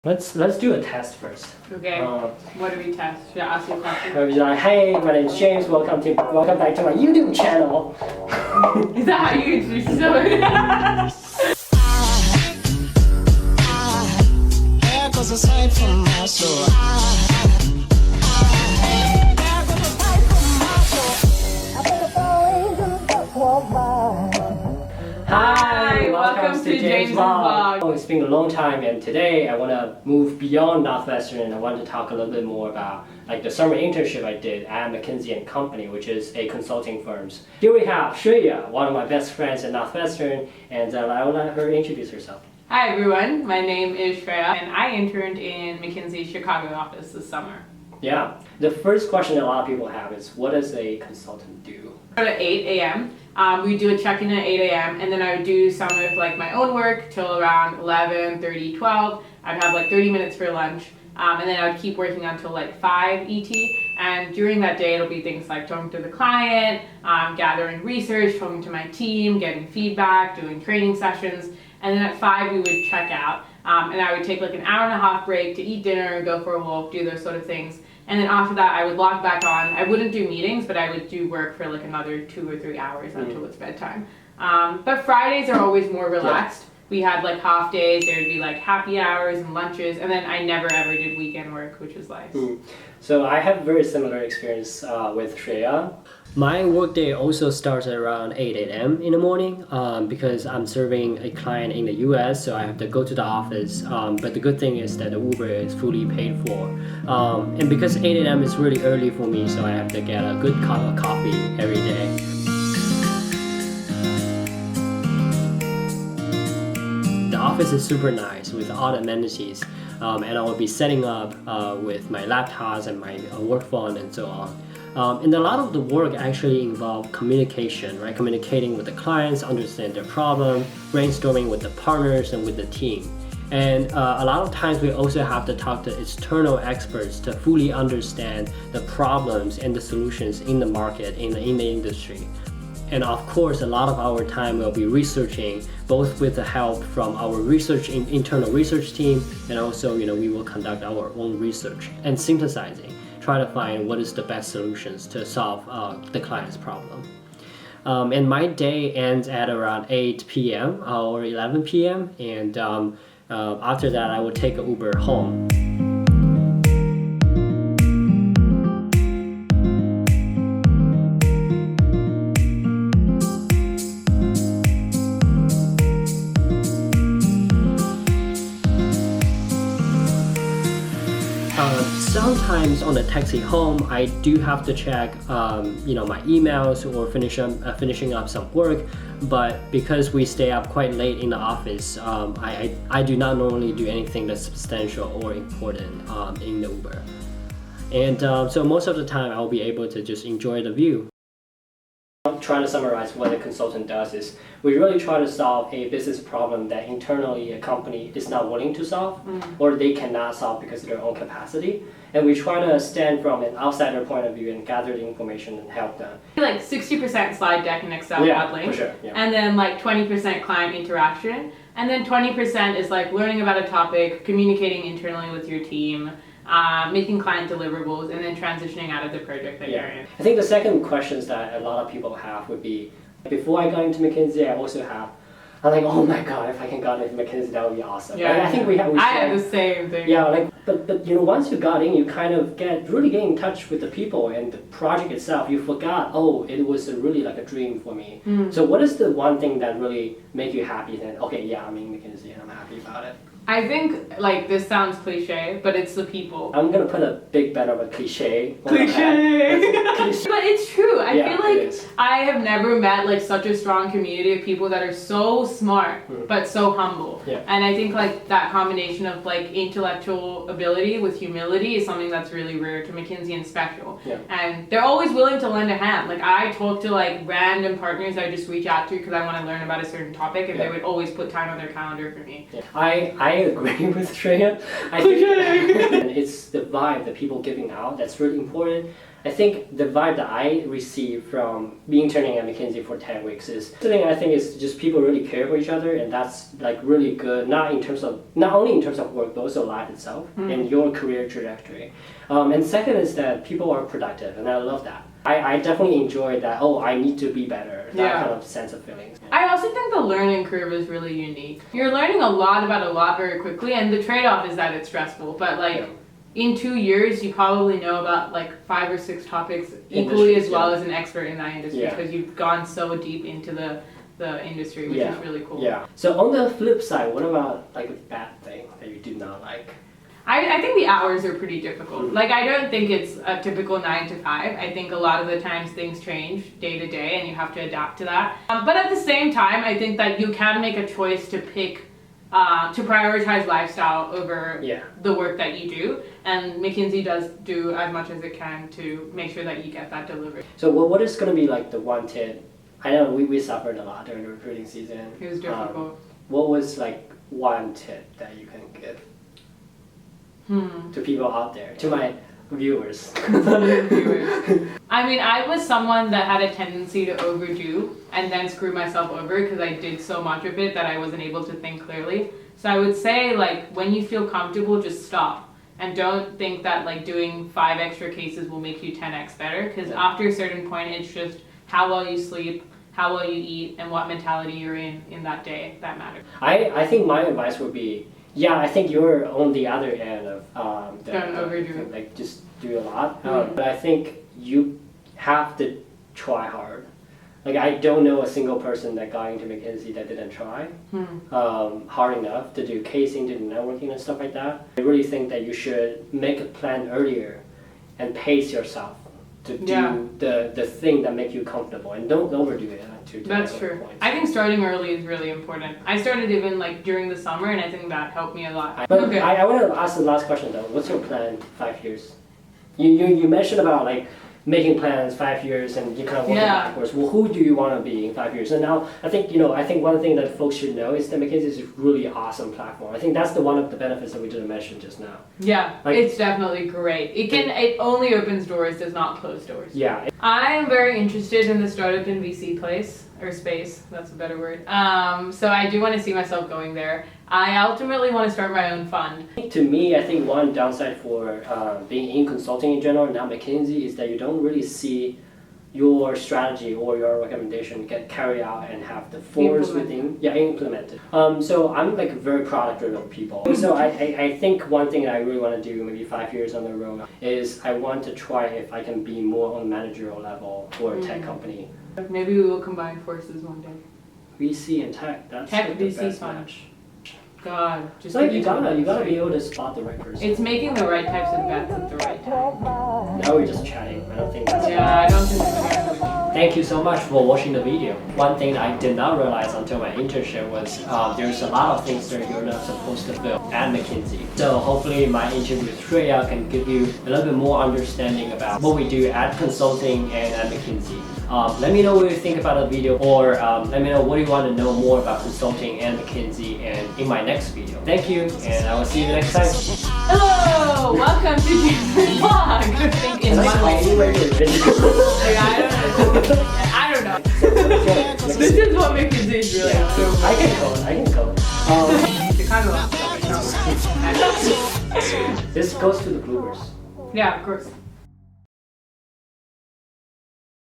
Let's do a test first. Okay. What do we test? Should I ask you a question? Maybe like, hey, my name is James. Welcome back to my YouTube channel. Is that how you introduce yourself? Hi, welcome to James' Vlog. Oh, it's been a long time, and today I want to move beyond Northwestern, and I want to talk a little bit more about like the summer internship I did at McKinsey Company, which is a consulting firm. Here we have Shreya, one of my best friends at Northwestern, and I will let her introduce herself. Hi everyone, my name is Shreya, and I interned in McKinsey's Chicago office this summer. Yeah, the first question that a lot of people have is, what does a consultant do? At 8 a.m. We do a check-in at 8 a.m. and then I would do some of like my own work till around 11:30, 12. I'd have like 30 minutes for lunch, and then I would keep working until like 5 ET. And during that day, it'll be things like talking to the client, gathering research, talking to my team, getting feedback, doing training sessions. And then at 5, we would check out. And I would take like an hour and a half break to eat dinner, go for a walk, do those sort of things. And then after that, I would log back on. I wouldn't do meetings, but I would do work for like another 2 or 3 hours until it's bedtime. But Fridays are always more relaxed. We had like half days, there would be like happy hours and lunches, and then I never ever did weekend work, which was nice. So I have a very similar experience with Shreya. My workday also starts at around 8 a.m. in the morning because I'm serving a client in the US, so I have to go to the office. But the good thing is that the Uber is fully paid for. And because 8 a.m. is really early for me, so I have to get a good cup of coffee every day. The office is super nice with all the amenities, and I will be setting up with my laptops and my work phone and so on. And a lot of the work actually involve communication, right? Communicating with the clients, understand their problem, brainstorming with the partners and with the team. And a lot of times we also have to talk to external experts to fully understand the problems and the solutions in the market, in the industry. And of course, a lot of our time will be researching, both with the help from our internal research team, and also, we will conduct our own research and synthesizing, try to find what is the best solutions to solve the client's problem. And my day ends at around 8 p.m. or 11 p.m. And after that, I will take an Uber home. Sometimes on the taxi home, I do have to check, my emails or finishing up some work. But because we stay up quite late in the office, I do not normally do anything that's substantial or important in the Uber. And so most of the time, I'll be able to just enjoy the view. Trying to summarize what a consultant does is we really try to solve a business problem that internally a company is not willing to solve or they cannot solve because of their own capacity, and we try to stand from an outsider point of view and gather the information and help them. Like 60% slide deck in Excel modeling, for sure, and then like 20% client interaction, and then 20% is like learning about a topic, communicating internally with your team, making client deliverables, and then transitioning out of the project that you're in. I think the second questions that a lot of people have would be, before I got into McKinsey, I'm like, oh my god, if I can get into McKinsey, that would be awesome. Yeah, I think I had the same thing. Yeah, but once you got in, you kind of really get in touch with the people and the project itself. You forgot, it was really like a dream for me. So what is the one thing that really make you happy? Then I'm in McKinsey and I'm happy about it. I think, this sounds cliche, but it's the people. I'm gonna put a big bet of a cliche. Cliche! But it's true. I feel like I have never met such a strong community of people that are so smart, but so humble. Yeah. And I think that combination of intellectual ability with humility is something that's really rare to McKinsey and special. Yeah. And they're always willing to lend a hand. I talk to random partners I just reach out to because I want to learn about a certain topic, and they would always put time on their calendar for me. Yeah. I I agree with Shreya. I think and it's the vibe that people giving out that's really important. I think the vibe that I received from being interning at McKinsey for 10 weeks is something I think is just people really care for each other, and that's like really good, not only in terms of work, but also life itself and your career trajectory. And second is that people are productive, and I love that. I definitely enjoy that, oh, I need to be better, that kind of sense of feelings. I also think the learning curve is really unique. You're learning a lot about a lot very quickly, and the trade-off is that it's stressful, but like in 2 years, you probably know about like 5 or 6 topics equally as well as an expert in that industry because you've gone so deep into the industry, which is really cool. Yeah. So on the flip side, what about like a bad thing that you do not like? I think the hours are pretty difficult. Like, I don't think it's a typical 9 to 5. I think a lot of the times things change day to day and you have to adapt to that. But at the same time, I think that you can make a choice to pick to prioritize lifestyle over the work that you do, and McKinsey does do as much as it can to make sure that you get that delivered. So what is going to be like the one tip? I know we suffered a lot during the recruiting season. It was difficult. What was like one tip that you can give to people out there, to my viewers? I mean, I was someone that had a tendency to overdo and then screw myself over because I did so much of it that I wasn't able to think clearly. So I would say, like, when you feel comfortable, just stop. And don't think that like doing 5 extra cases will make you 10x better, because after a certain point, it's just how well you sleep, how well you eat, and what mentality you're in that day that matters. I think my advice would be, I think you're on the other end of don't overdo it. Like just do a lot. But I think you have to try hard. Like, I don't know a single person that got into McKinsey that didn't try hard enough to do casing, to do networking and stuff like that. I really think that you should make a plan earlier and pace yourself to do the thing that makes you comfortable, and don't overdo it. That's true. Points. I think starting early is really important. I started even like during the summer, and I think that helped me a lot. But I want to ask the last question though. What's your plan 5 years? You mentioned about like making plans 5 years and you kind of working backwards. Well, who do you want to be in 5 years? And now I think one thing that folks should know is that McKinsey is a really awesome platform. I think that's one of the benefits that we didn't mention just now. Yeah, like, it's definitely great. It only opens doors, does not close doors. Yeah. I am very interested in the startup and VC space. That's a better word. So I do want to see myself going there. I ultimately want to start my own fund. To me, I think one downside for being in consulting in general, now McKinsey, is that you don't really see your strategy or your recommendation get carried out and have the force implemented. So I'm like very product-driven people. So I think one thing that I really want to do maybe 5 years on the road is I want to try if I can be more on a managerial level for a tech company. Maybe we will combine forces one day. VC and tech, that's tech like the VC best fun. match. God, just like you gotta be able to spot the right person. It's making the right types of bets at the right time. Now we're just chatting. I don't think that's I don't think that's Thank you so much for watching the video. One thing I did not realize until my internship was there's a lot of things that you're not supposed to build at McKinsey. So hopefully my interview with Shreya can give you a little bit more understanding about what we do at consulting and at McKinsey. Let me know what you think about the video, or let me know what you want to know more about consulting and McKinsey and in my next video. Thank you, and I will see you next time. Hello! Welcome to Jason's vlog! Think in one way. I don't know. This is what McKinsey is really. I can code. This goes to the bloopers. Yeah, of course.